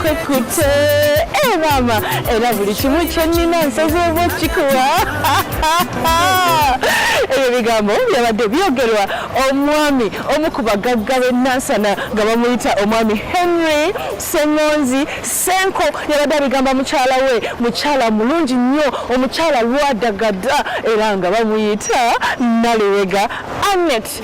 kwekute mama era buli kimu kyenina nsazeemu okikuwa. Ebyo bigambo byabadde byogerwa omwami omu ku bagagga b'e Nansana nga bamuyita omwami Henry Ssengozi Senko. Yabadde abigamba mukyala we, mukyala mulungi nnyo, omukyala lwadagada era nga bamuyita Nalubega Annet.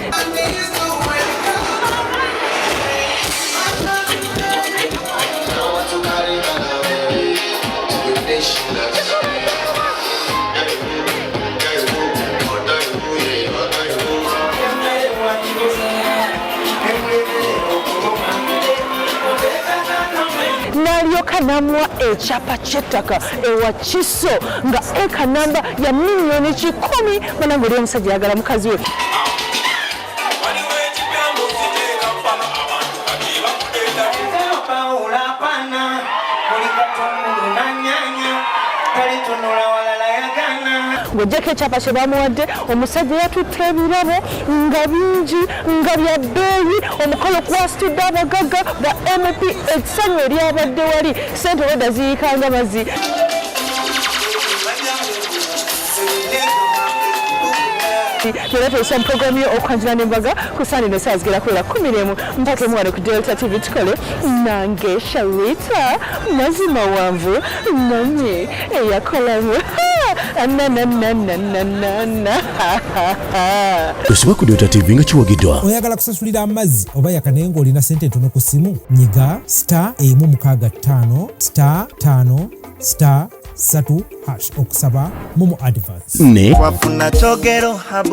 Nalyoka namwa ekyapa ky'ettaka ewa Kiso nga eka namba ya miliyoni 10 banange oli omusajja yagala mukazi we. Ng'ogyeko ekyapa kye bamuwadde, omusajja yatutte ebirabo nga bingi nga bya bbeeyi. Omukolo gwasitudde abagagga ba MP, essanyu eryabadde wali, ssente wedda ziyikanga mazzi. Tuleeta programu yo okwanjula nembaga ku Sunday saa zigera ku 11 mpaka mwale ku Delta TV tukole nange Sharita mazima wanvu nanye eyakolamu. Osiba ku Delta TV nga kiwagiddwa. Oyagala kusasulira amazzi oba yakanengo olina sente ntono ku simu, nyiga *165*5*3# okusaba mumu advance. Ne wafuna chogero habo.